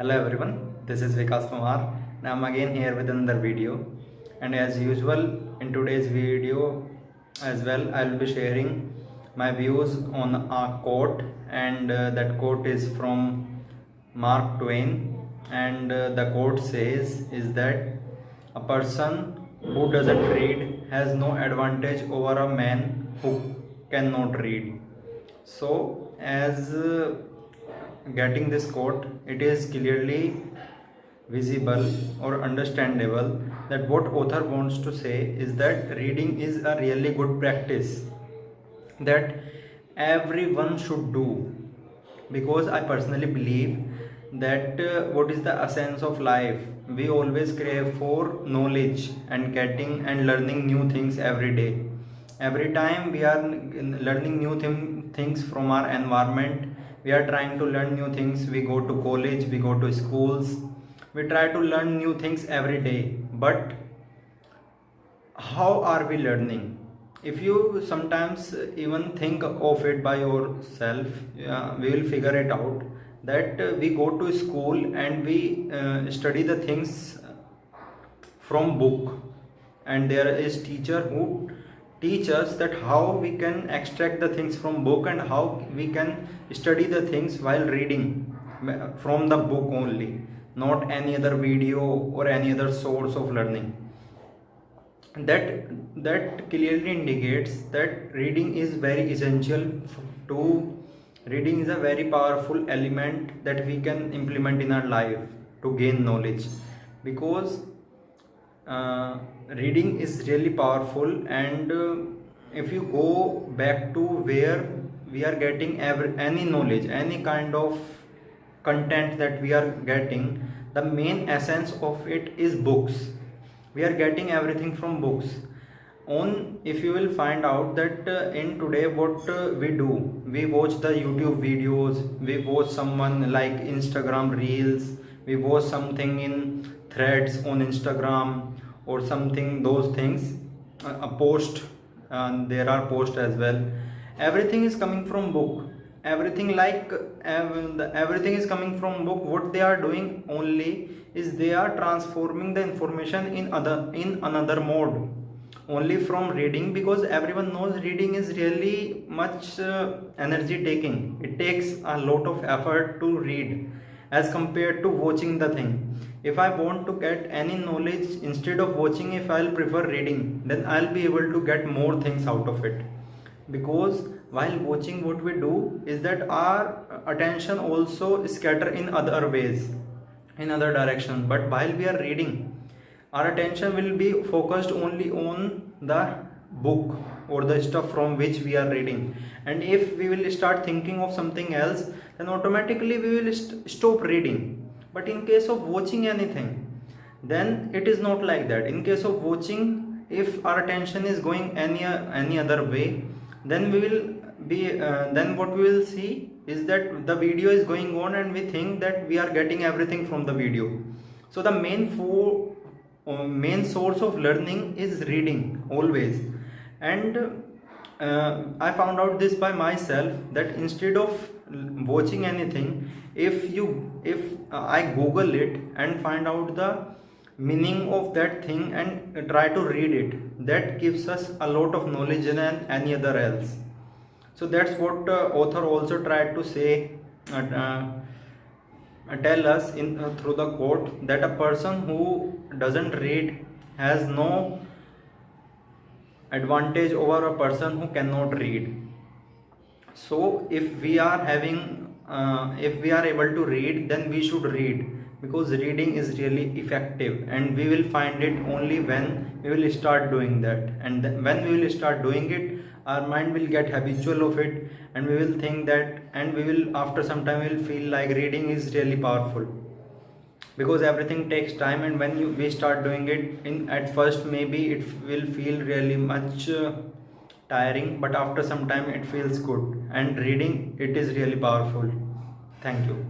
Hello everyone, this is Vikas Kumar and I'm again here with another video. And as usual, in today's video as well, I'll be sharing my views on a quote, and that quote is from Mark Twain. And the quote says is that a person who doesn't read has no advantage over a man who cannot read. So, as getting this quote, it is clearly visible or understandable that what author wants to say is that reading is a really good practice that everyone should do, because I personally believe that what is the essence of life, we always crave for knowledge and getting and learning new things every day. Every time we are learning new things from our environment, we are trying to learn new things, we go to college, we go to schools, we try to learn new things every day. But how are we learning? If you sometimes even think of it by yourself, we will figure it out that we go to school and we study the things from book, and there is teacher who teach us that how we can extract the things from book and how we can study the things while reading from the book only, not any other video or any other source of learning. That clearly indicates that reading is very essential to reading is a very powerful element that we can implement in our life to gain knowledge, because reading is really powerful. And if you go back to where we are getting any knowledge, any kind of content that we are getting, the main essence of it is books. We are getting everything from books. On if you will find out that in today what we do, we watch the YouTube videos, we watch someone like Instagram reels, we watch something in threads on Instagram or something, those things, a post, and there are posts as well. Everything is coming from book. Everything like everything is coming from book. What they are doing only is they are transforming the information in another mode only from reading, because everyone knows reading is really much energy taking. It takes a lot of effort to read as compared to watching the thing. If I want to get any knowledge, instead of watching, if I'll prefer reading, then I'll be able to get more things out of it. Because while watching, what we do is that our attention also scatter in other ways, in other direction. But while we are reading, our attention will be focused only on the book or the stuff from which we are reading. And if we will start thinking of something else, then automatically we will stop reading. But in case of watching anything, then it is not like that. In case of watching, if our attention is going any other way, then we will be then what we will see is that the video is going on and we think that we are getting everything from the video. So the main source of learning is reading always. And I found out this by myself, that instead of watching anything, if I Google it and find out the meaning of that thing and try to read it, that gives us a lot of knowledge than any other else. So that's what author also tried to say, tell us in through the quote, that a person who doesn't read has no advantage over a person who cannot read. So if we are if we are able to read, then we should read, because reading is really effective, and we will find it only when we will start doing that. And when we will start doing it, our mind will get habitual of it, and we will think that, and we will after some time will feel like reading is really powerful, because everything takes time. And when we start doing it, in at first maybe it will feel really much tiring, but after some time it feels good. And reading, it is really powerful. Thank you.